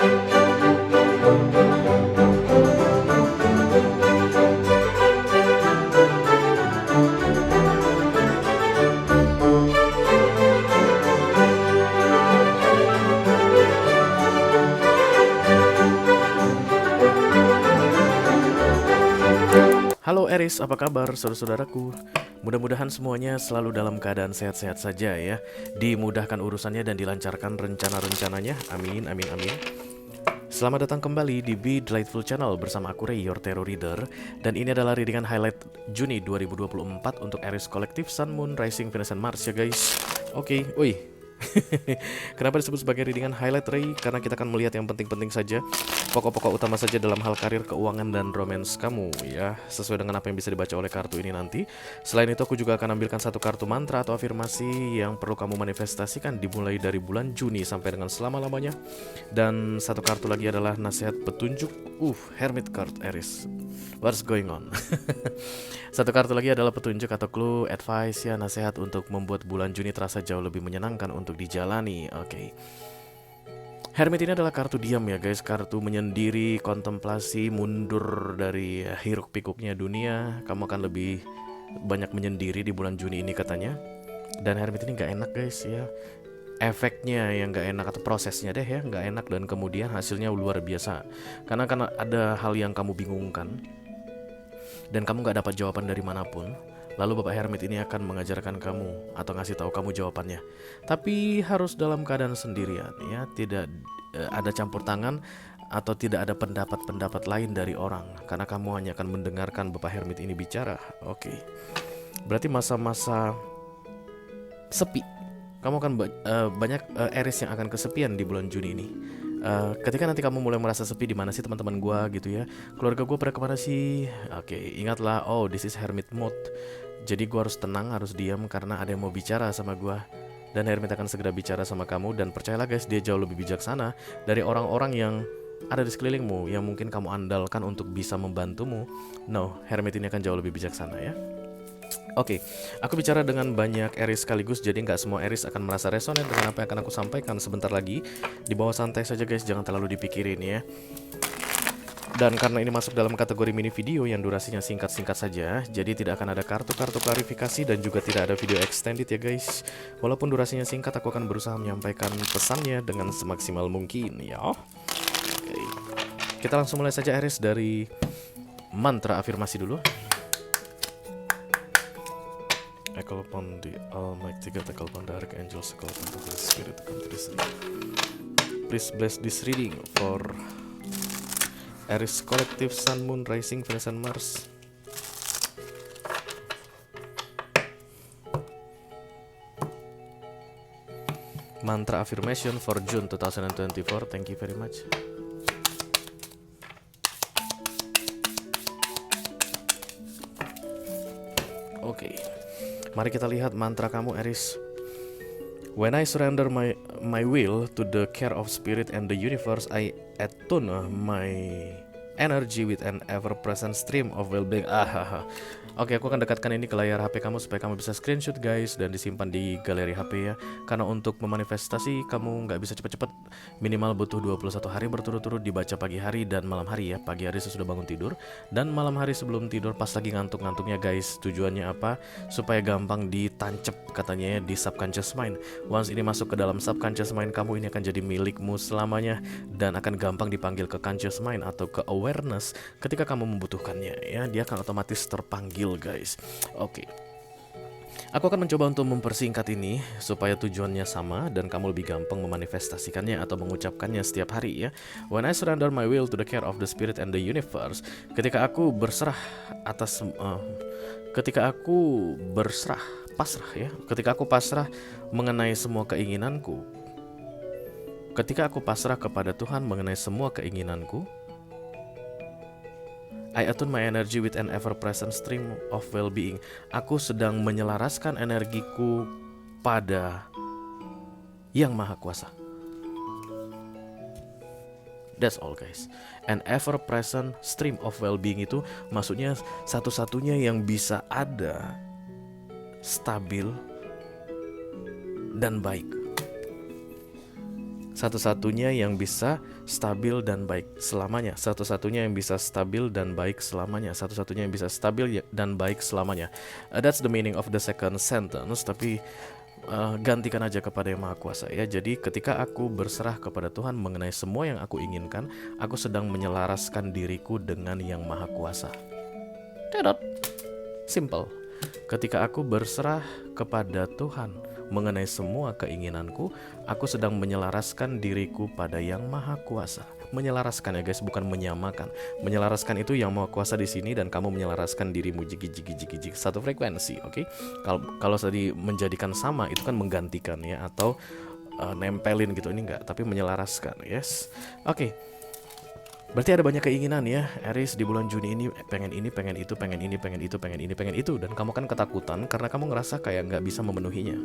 Halo Eris, apa kabar saudara-saudaraku? Mudah-mudahan semuanya selalu dalam keadaan sehat-sehat saja ya. Dimudahkan urusannya dan dilancarkan rencana-rencananya. Amin, amin, amin. Selamat datang kembali di Be Delightful Channel bersama aku Ray, your Tarot Reader. Dan ini adalah readingan highlight Juni 2024 untuk Aries Collective Sun, Moon, Rising, Venus, and Mars ya guys. Oke, wih. Kenapa disebut sebagai readingan highlight Ray? Karena kita akan melihat yang penting-penting saja, pokok-pokok utama saja dalam hal karir, keuangan, dan romance kamu ya, sesuai dengan apa yang bisa dibaca oleh kartu ini nanti. Selain itu aku juga akan ambilkan satu kartu mantra atau afirmasi yang perlu kamu manifestasikan dimulai dari bulan Juni sampai dengan selama-lamanya. Dan satu kartu lagi adalah nasihat petunjuk. Hermit card Aries. What's going on? Satu kartu lagi adalah petunjuk atau clue, advice ya, nasihat untuk membuat bulan Juni terasa jauh lebih menyenangkan untuk dijalani. Oke. Hermit ini adalah kartu diam ya guys, kartu menyendiri, kontemplasi, mundur dari hiruk pikuknya dunia. Kamu akan lebih banyak menyendiri di bulan Juni ini katanya. Dan Hermit ini gak enak guys ya, efeknya yang gak enak atau prosesnya deh ya gak enak, dan kemudian hasilnya luar biasa. Karena ada hal yang kamu bingungkan dan kamu gak dapat jawaban dari manapun. Lalu Bapak Hermit ini akan mengajarkan kamu atau ngasih tahu kamu jawabannya. Tapi harus dalam keadaan sendirian ya, tidak ada campur tangan atau tidak ada pendapat-pendapat lain dari orang, karena kamu hanya akan mendengarkan Bapak Hermit ini bicara. Oke. Berarti masa-masa sepi. Kamu akan banyak Aries yang akan kesepian di bulan Juni ini. Ketika nanti kamu mulai merasa sepi, di mana sih teman-teman gue gitu ya, keluarga gue pada kemana sih? Oke, ingatlah, oh this is hermit mode. Jadi gue harus tenang, harus diam karena ada yang mau bicara sama gue. Dan Hermit akan segera bicara sama kamu. Dan percayalah guys, dia jauh lebih bijaksana dari orang-orang yang ada di sekelilingmu, yang mungkin kamu andalkan untuk bisa membantumu. No, Hermit ini akan jauh lebih bijaksana ya. Oke, aku bicara dengan banyak Aries sekaligus, jadi nggak semua Aries akan merasa resonan dengan apa yang akan aku sampaikan sebentar lagi. Di bawah santai saja guys, jangan terlalu dipikirin ya. Dan karena ini masuk dalam kategori mini video yang durasinya singkat-singkat saja, jadi tidak akan ada kartu-kartu klarifikasi dan juga tidak ada video extended ya guys. Walaupun durasinya singkat, aku akan berusaha menyampaikan pesannya dengan semaksimal mungkin ya. Oke. Kita langsung mulai saja Aries dari mantra afirmasi dulu. I call upon the Almighty God, I call upon the Archangels, I call upon the Holy Spirit to come to this reading. Please bless this reading for Aries Collective Sun, Moon, Rising, Venus, and Mars. Mantra affirmation for June 2024. Thank you very much. Oke. Mari kita lihat mantra kamu Aries. When I surrender my will to the care of spirit and the universe, I attune my energy with an ever-present stream of well-being. Oke, aku akan dekatkan ini ke layar HP kamu supaya kamu bisa screenshot guys dan disimpan di galeri HP ya. Karena untuk memanifestasi kamu nggak bisa cepet-cepet, minimal butuh 21 hari berturut-turut dibaca pagi hari dan malam hari ya. Pagi hari sesudah bangun tidur dan malam hari sebelum tidur pas lagi ngantuk-ngantuknya guys. Tujuannya apa? Supaya gampang ditancep katanya ya di subconscious mind. Once ini masuk ke dalam subconscious mind kamu, ini akan jadi milikmu selamanya dan akan gampang dipanggil ke conscious mind atau ke awareness ketika kamu membutuhkannya ya. Dia akan otomatis terpanggil guys. Oke. Aku akan mencoba untuk mempersingkat ini supaya tujuannya sama dan kamu lebih gampang memanifestasikannya atau mengucapkannya setiap hari ya. When I surrender my will to the care of the spirit and the universe, ketika aku berserah pasrah ya. Ketika aku pasrah mengenai semua keinginanku. Ketika aku pasrah kepada Tuhan mengenai semua keinginanku, I attune my energy with an ever-present stream of well-being. Aku sedang menyelaraskan energiku pada Yang Maha Kuasa. That's all guys. An ever-present stream of well-being itu maksudnya satu-satunya yang bisa ada, stabil, dan baik. Satu-satunya yang bisa stabil dan baik selamanya. Satu-satunya yang bisa stabil dan baik selamanya. Satu-satunya yang bisa stabil dan baik selamanya. That's the meaning of the second sentence. Tapi gantikan aja kepada Yang Maha Kuasa ya. Jadi ketika aku berserah kepada Tuhan mengenai semua yang aku inginkan, aku sedang menyelaraskan diriku dengan Yang Maha Kuasa. Dedot. Simple. Ketika aku berserah kepada Tuhan mengenai semua keinginanku, aku sedang menyelaraskan diriku pada Yang Maha Kuasa. Menyelaraskan ya guys, bukan menyamakan. Menyelaraskan itu Yang Maha Kuasa di sini dan kamu menyelaraskan dirimu jigi satu frekuensi, oke? Kalau tadi menjadikan sama itu kan menggantikan ya, atau nempelin gitu. Ini enggak, tapi menyelaraskan, yes. Oke. Berarti ada banyak keinginan ya, Aries di bulan Juni ini, pengen ini, pengen itu, pengen ini, pengen itu, pengen ini, pengen itu. Dan kamu kan ketakutan karena kamu ngerasa kayak nggak bisa memenuhinya.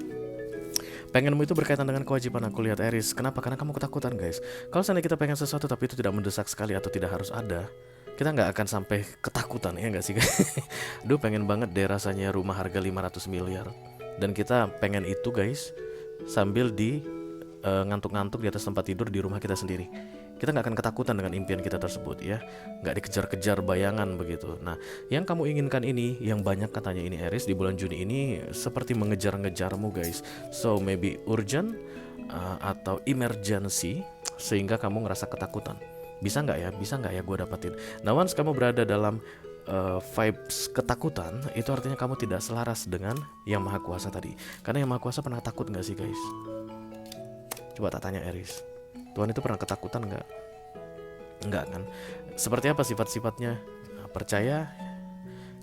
Pengenmu itu berkaitan dengan kewajiban, aku lihat Aries. Kenapa? Karena kamu ketakutan guys. Kalau seandainya kita pengen sesuatu tapi itu tidak mendesak sekali atau tidak harus ada, kita nggak akan sampai ketakutan ya nggak sih guys? Duh pengen banget deh rasanya rumah harga 500 miliar. Dan kita pengen itu guys sambil di ngantuk-ngantuk di atas tempat tidur di rumah kita sendiri. Kita nggak akan ketakutan dengan impian kita tersebut ya, nggak dikejar-kejar bayangan begitu. Nah, yang kamu inginkan ini, yang banyak katanya ini Aries di bulan Juni ini seperti mengejar-ngejarmu guys. So maybe urgent atau emergency sehingga kamu ngerasa ketakutan. Bisa nggak ya gue dapetin. Nah once kamu berada dalam vibes ketakutan, itu artinya kamu tidak selaras dengan Yang Maha Kuasa tadi. Karena Yang Maha Kuasa pernah takut nggak sih guys? Coba tak tanya Aries, Tuhan itu pernah ketakutan nggak? Enggak kan? Seperti apa sifat-sifatnya? Percaya,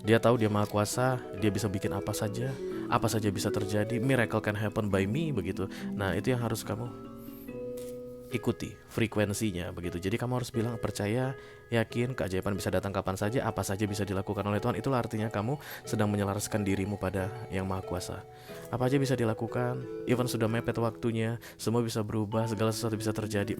dia tahu dia Maha Kuasa, dia bisa bikin apa saja bisa terjadi, miracle can happen by me begitu. Nah itu yang harus kamu ikuti frekuensinya begitu. Jadi kamu harus bilang percaya, yakin, keajaiban bisa datang kapan saja, apa saja bisa dilakukan oleh Tuhan. Itulah artinya kamu sedang menyelaraskan dirimu pada Yang Maha Kuasa. Apa aja bisa dilakukan, even sudah mepet waktunya, semua bisa berubah, segala sesuatu bisa terjadi.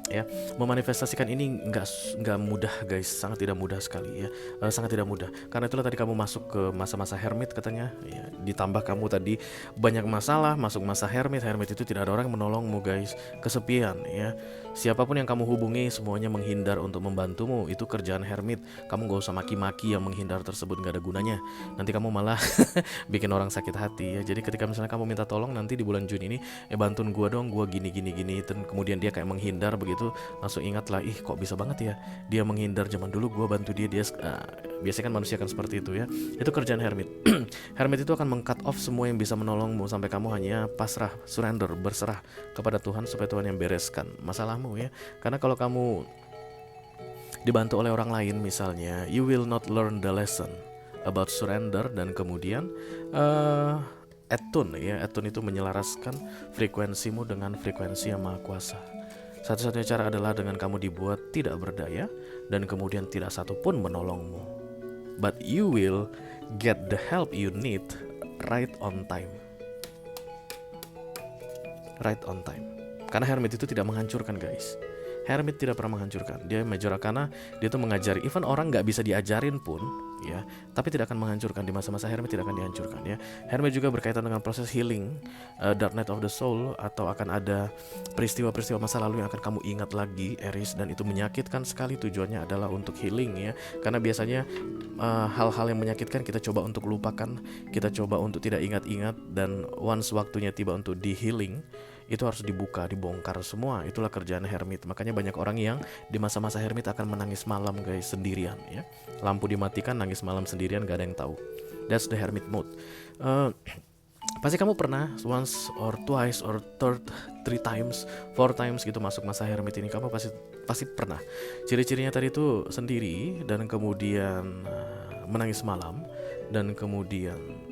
Ya, memanifestasikan ini nggak mudah guys, sangat tidak mudah sekali ya, sangat tidak mudah. Karena itulah tadi kamu masuk ke masa-masa hermit katanya ya, ditambah kamu tadi banyak masalah, masuk masa hermit itu tidak ada orang yang menolongmu guys, kesepian ya. Siapapun yang kamu hubungi semuanya menghindar untuk membantumu, itu kerjaan hermit. Kamu gak usah maki-maki yang menghindar tersebut, gak ada gunanya, nanti kamu malah bikin orang sakit hati ya. Jadi ketika misalnya kamu minta tolong nanti di bulan Juni ini, bantuin gua dong, gua gini, dan kemudian dia kayak menghindar begitu, langsung ingatlah, ih kok bisa banget ya dia menghindar, zaman dulu gue bantu dia biasanya kan manusia kan seperti itu ya. Itu kerjaan hermit. Hermit itu akan meng-cut off semua yang bisa menolongmu sampai kamu hanya pasrah, surrender, berserah kepada Tuhan supaya Tuhan yang bereskan masalahmu ya. Karena kalau kamu dibantu oleh orang lain misalnya, you will not learn the lesson about surrender. Dan kemudian attune ya, attune itu menyelaraskan frekuensimu dengan frekuensi Yang Maha Kuasa. Satu-satunya cara adalah dengan kamu dibuat tidak berdaya dan kemudian tidak satu pun menolongmu. But you will get the help you need right on time. Right on time. Karena hermit itu tidak menghancurkan guys. Hermit tidak pernah menghancurkan. Dia major arkana, dia tuh mengajari. Even orang gak bisa diajarin pun ya, tapi tidak akan menghancurkan. Di masa-masa hermit tidak akan dihancurkan ya. Hermit juga berkaitan dengan proses healing, dark night of the soul, atau akan ada peristiwa-peristiwa masa lalu yang akan kamu ingat lagi Aries, dan itu menyakitkan sekali. Tujuannya adalah untuk healing ya. Karena biasanya hal-hal yang menyakitkan kita coba untuk lupakan, kita coba untuk tidak ingat-ingat, dan once waktunya tiba untuk di healing, itu harus dibuka, dibongkar semua. Itulah kerjaan hermit. Makanya banyak orang yang di masa-masa hermit akan menangis malam guys, sendirian ya. Lampu dimatikan, nangis malam sendirian, gak ada yang tahu. That's the hermit mode. Pasti kamu pernah once or twice or three times, 4 times gitu masuk masa hermit ini. Kamu pasti pernah. Ciri-cirinya tadi itu sendiri, dan kemudian menangis malam, dan kemudian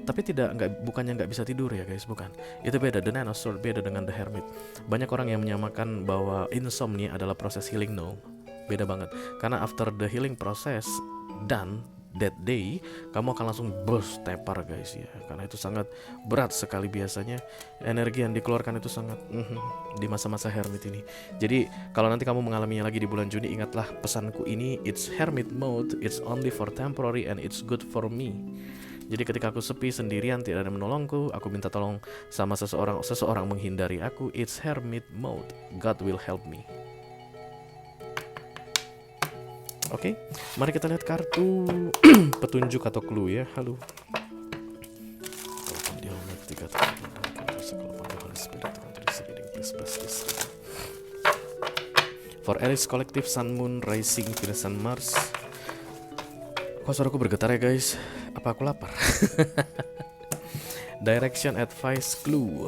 bukannya nggak bisa tidur ya guys, bukan. Itu beda. The Nine of Swords beda dengan The Hermit. Banyak orang yang menyamakan bahwa insomnia adalah proses healing. No, beda banget. Karena after the healing process done that day, kamu akan langsung burst tepar guys ya. Karena itu sangat berat sekali biasanya. Energi yang dikeluarkan itu sangat di masa-masa hermit ini. Jadi kalau nanti kamu mengalaminya lagi di bulan Juni, ingatlah pesanku ini, it's hermit mode, it's only for temporary and it's good for me. Jadi ketika aku sepi sendirian, tidak ada yang menolongku, aku minta tolong sama seseorang menghindari aku. It's hermit mode. God will help me. Oke, mari kita lihat kartu petunjuk atau clue ya. Halo. For Aries Collective, Sun, Moon, Rising, Venus, and Mars. Kok suaraku bergetar ya guys? Apa aku lapar? Direction, advice, clue.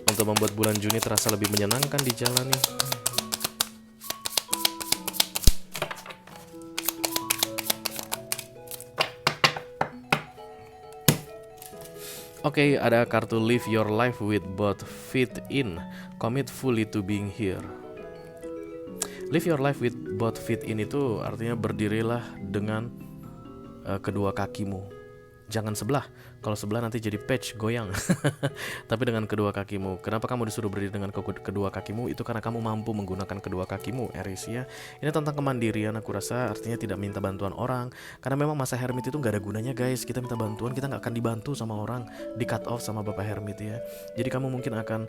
Untuk membuat bulan Juni terasa lebih menyenangkan dijalani. Oke, ada kartu Live Your Life with both feet in. Commit fully to being here. Live your life with both feet in itu artinya berdirilah dengan kedua kakimu. Jangan sebelah. Kalau sebelah nanti jadi patch goyang. Tapi dengan kedua kakimu. Kenapa kamu disuruh berdiri dengan kedua kakimu? Itu karena kamu mampu menggunakan kedua kakimu, Aries ya. Ini tentang kemandirian, aku rasa artinya tidak minta bantuan orang. Karena memang masa hermit itu nggak ada gunanya guys. Kita minta bantuan, kita nggak akan dibantu sama orang, di cut off sama bapak hermit ya. Jadi kamu mungkin akan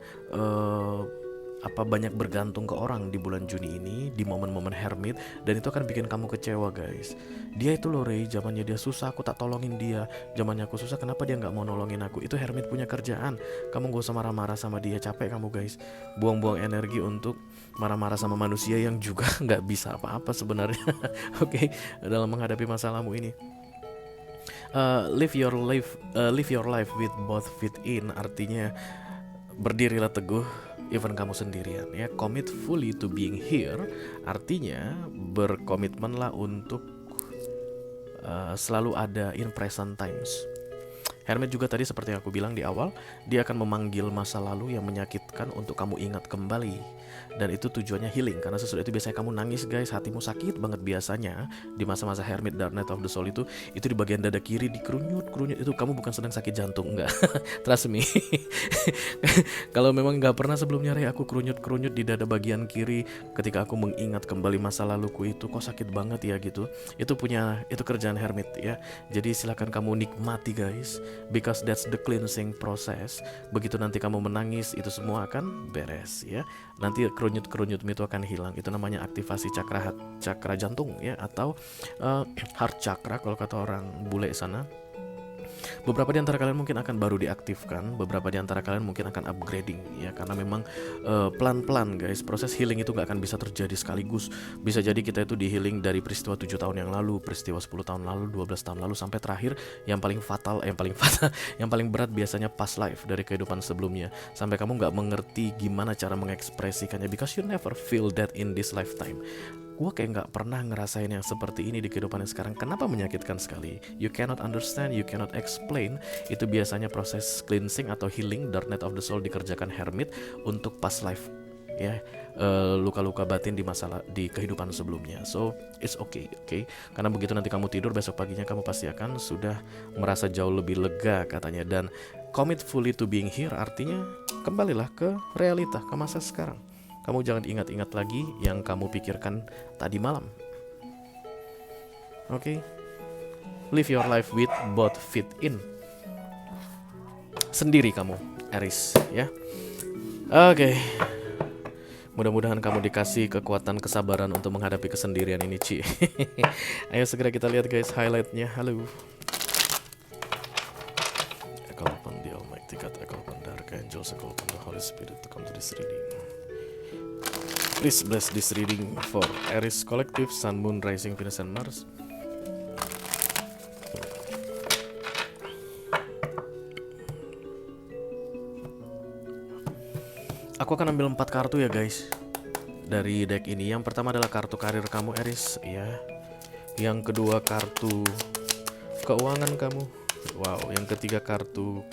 banyak bergantung ke orang di bulan Juni ini, di momen-momen hermit, dan itu akan bikin kamu kecewa guys. Dia itu loh Ray, zamannya dia susah aku tak tolongin dia, zamannya aku susah kenapa dia nggak mau nolongin aku. Itu hermit punya kerjaan, kamu gak usah marah-marah sama dia, capek kamu guys. Buang-buang energi untuk marah-marah sama manusia yang juga nggak bisa apa-apa sebenarnya. Oke, dalam menghadapi masalahmu ini. Live your life with both feet in, artinya berdirilah teguh even kamu sendirian ya. Commit fully to being here, artinya berkomitmenlah untuk selalu ada in present times. Hermit juga tadi seperti yang aku bilang di awal, dia akan memanggil masa lalu yang menyakitkan untuk kamu ingat kembali. Dan itu tujuannya healing, karena sesudah itu biasanya kamu nangis guys, hatimu sakit banget biasanya. Di masa-masa Hermit Dark Night of the Soul itu di bagian dada kiri, di kerunyut, itu kamu bukan sedang sakit jantung, enggak. Trust me. Kalau memang nggak pernah sebelumnya Ray, aku kerunyut di dada bagian kiri ketika aku mengingat kembali masa laluku itu, kok sakit banget ya gitu. Itu kerjaan Hermit ya. Jadi silakan kamu nikmati guys, because that's the cleansing process. Begitu nanti kamu menangis, itu semua akan beres ya. Nanti kerunyut-kerunyutmu itu akan hilang. Itu namanya aktivasi cakra jantung ya, atau heart chakra kalau kata orang bule sana. Beberapa di antara kalian mungkin akan baru diaktifkan, beberapa di antara kalian mungkin akan upgrading ya, karena memang pelan-pelan guys, proses healing itu gak akan bisa terjadi sekaligus. Bisa jadi kita itu di healing dari peristiwa 7 tahun yang lalu, peristiwa 10 tahun lalu, 12 tahun lalu, sampai terakhir yang paling fatal, yang paling berat biasanya past life dari kehidupan sebelumnya, sampai kamu gak mengerti gimana cara mengekspresikannya, because you never feel that in this lifetime. Gue kayak gak pernah ngerasain yang seperti ini di kehidupan yang sekarang. Kenapa menyakitkan sekali? You cannot understand, you cannot explain. Itu biasanya proses cleansing atau healing Dark Night of the Soul dikerjakan Hermit untuk past life ya, luka-luka batin di kehidupan sebelumnya. So it's okay. Karena begitu nanti kamu tidur, besok paginya kamu pasti akan sudah merasa jauh lebih lega katanya. Dan commit fully to being here artinya kembalilah ke realita, ke masa sekarang. Kamu jangan ingat-ingat lagi yang kamu pikirkan tadi malam. Oke. Live your life with both feet in. Sendiri kamu, Aries ya. Oke. Mudah-mudahan kamu dikasih kekuatan kesabaran untuk menghadapi kesendirian ini, Ci. Ayo segera kita lihat guys highlightnya. Halo. Echo upon the Almighty God, echo upon the Archangels, echo upon the Holy Spirit to come to this reading. Please bless this reading for Aries Collective, Sun, Moon, Rising, Venus, and Mars. Aku akan ambil 4 kartu ya guys dari deck ini. Yang pertama adalah kartu karir kamu Aries ya. Yang kedua kartu keuangan kamu. Wow, yang ketiga kartu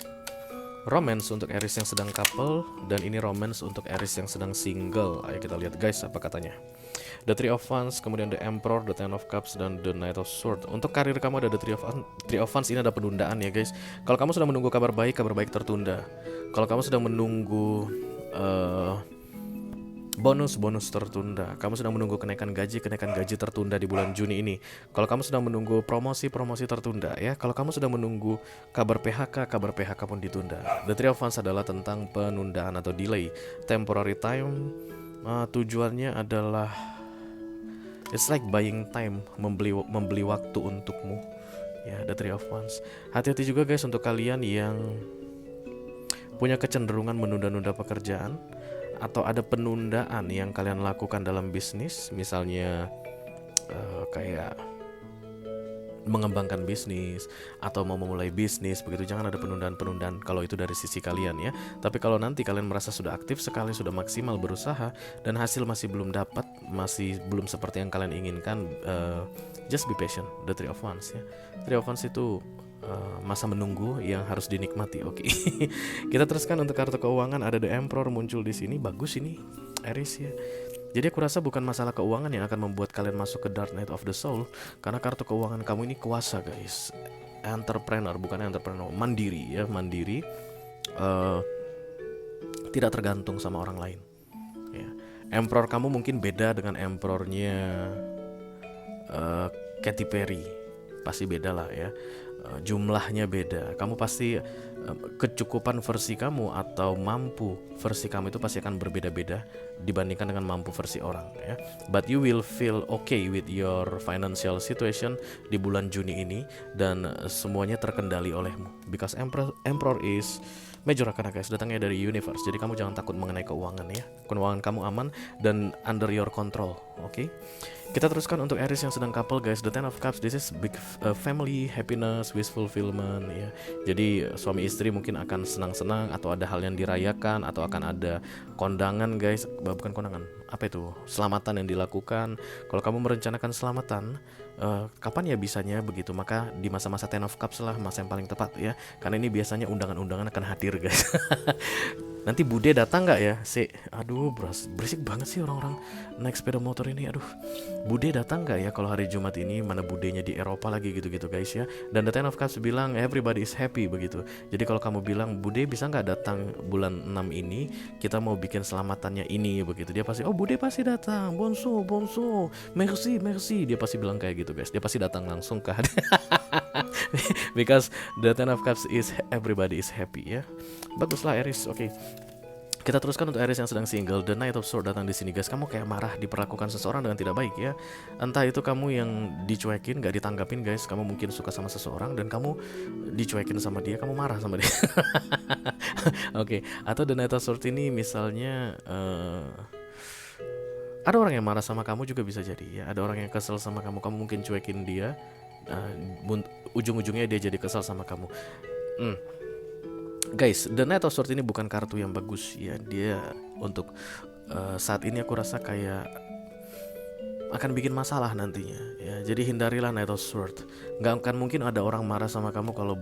romance untuk Aries yang sedang couple, dan ini romance untuk Aries yang sedang single. Ayo kita lihat guys apa katanya. The Three of Wands, kemudian The Emperor, The Ten of Cups, dan The Knight of Swords. Untuk karir kamu ada The Three of Wands, ini ada penundaan ya guys. Kalau kamu sedang menunggu kabar baik tertunda. Kalau kamu sedang menunggu Bonus tertunda. Kamu sedang menunggu kenaikan gaji tertunda di bulan Juni ini. Kalau kamu sedang menunggu promosi tertunda ya. Kalau kamu sedang menunggu kabar PHK pun ditunda. The Three of Wands adalah tentang penundaan atau delay, temporary time. Tujuannya adalah it's like buying time, membeli waktu untukmu. Ya, The Three of Wands. Hati-hati juga guys untuk kalian yang punya kecenderungan menunda-nunda pekerjaan atau ada penundaan yang kalian lakukan dalam bisnis, misalnya kayak mengembangkan bisnis atau mau memulai bisnis begitu. Jangan ada penundaan-penundaan kalau itu dari sisi kalian ya. Tapi kalau nanti kalian merasa sudah aktif sekali, sudah maksimal berusaha dan hasil masih belum dapat, masih belum seperti yang kalian inginkan, just be patient. The Three of Wands ya. Three of Wands itu masa menunggu yang harus dinikmati. Oke. Kita teruskan untuk kartu keuangan. Ada The Emperor muncul di sini. Bagus ini Aries ya. Jadi aku rasa bukan masalah keuangan yang akan membuat kalian masuk ke Dark Night of the Soul, karena kartu keuangan kamu ini kuasa guys. Entrepreneur, bukan entrepreneur, mandiri ya, mandiri. Tidak tergantung sama orang lain ya. Emperor kamu mungkin beda dengan emperornya Katy Perry. Pasti beda lah ya. Jumlahnya beda. Kamu pasti kecukupan versi kamu atau mampu versi kamu itu pasti akan berbeda-beda dibandingkan dengan mampu versi orang ya. But you will feel okay with your financial situation di bulan Juni ini dan semuanya terkendali olehmu. Because Emperor is Major Arcana guys, datangnya dari universe. Jadi kamu jangan takut mengenai keuangan ya. Keuangan kamu aman dan under your control. Oke. Kita teruskan untuk Aries yang sedang couple guys. The Ten of Cups, this is big family, happiness, wish fulfillment ya. Jadi suami istri mungkin akan senang-senang atau ada hal yang dirayakan atau akan ada kondangan guys. Bukan kondangan, apa itu? Selamatan yang dilakukan. Kalau kamu merencanakan selamatan, kapan ya bisanya begitu? Maka di masa-masa Ten of Cups lah masa yang paling tepat ya. Karena ini biasanya undangan-undangan akan hadir guys. Nanti Bude datang nggak ya? Aduh berisik banget sih orang-orang naik sepeda motor ini. Aduh, Bude datang nggak ya kalau hari Jumat ini? Mana Budenya di Eropa lagi gitu-gitu guys ya. Dan The Ten of Cups bilang everybody is happy begitu. Jadi kalau kamu bilang Bude bisa nggak datang bulan 6 ini? Kita mau bikin selamatannya ini begitu. Dia pasti Bude pasti datang. Bonso, merci. Dia pasti bilang kayak gitu guys. Dia pasti datang langsung kan. Because The Ten of Cups is everybody is happy ya. Baguslah Aries. Oke. Kita teruskan untuk Aries yang sedang single. The Knight of Swords datang di sini guys. Kamu kayak marah diperlakukan seseorang dengan tidak baik ya. Entah itu kamu yang dicuekin, gak ditanggapin guys. Kamu mungkin suka sama seseorang dan kamu dicuekin sama dia, kamu marah sama dia. Oke. Atau The Knight of Swords ini misalnya ada orang yang marah sama kamu juga bisa jadi ya. Ada orang yang kesel sama kamu, kamu mungkin cuekin dia. Ujung-ujungnya dia jadi kesal sama kamu. Guys, The Knight of Swords ini bukan kartu yang bagus ya. Dia untuk saat ini aku rasa kayak akan bikin masalah nantinya ya. Jadi hindarilah Knight of Swords. Nggak akan mungkin ada orang marah sama kamu kalau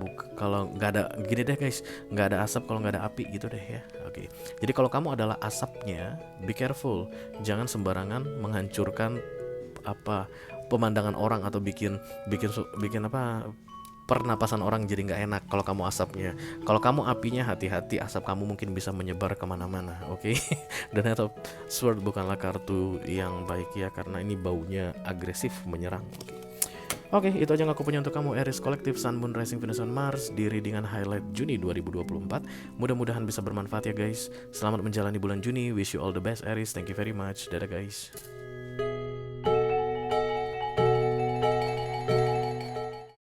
nggak ada, gini deh guys, nggak ada asap kalau nggak ada api gitu deh ya. Oke. Jadi kalau kamu adalah asapnya, be careful. Jangan sembarangan menghancurkan pemandangan orang atau bikin pernapasan orang jadi nggak enak kalau kamu asapnya. Kalau kamu apinya, hati-hati, asap kamu mungkin bisa menyebar kemana-mana. Oke. Dan Knight of Swords bukanlah kartu yang baik ya, karena ini baunya agresif menyerang. Oke, itu aja yang aku punya untuk kamu Aries Kolektif Sun, Moon, Rising, Venus, dan Mars di readingan highlight Juni 2024. Mudah-mudahan bisa bermanfaat ya guys. Selamat menjalani bulan Juni. Wish you all the best Aries. Thank you very much. Dadah guys.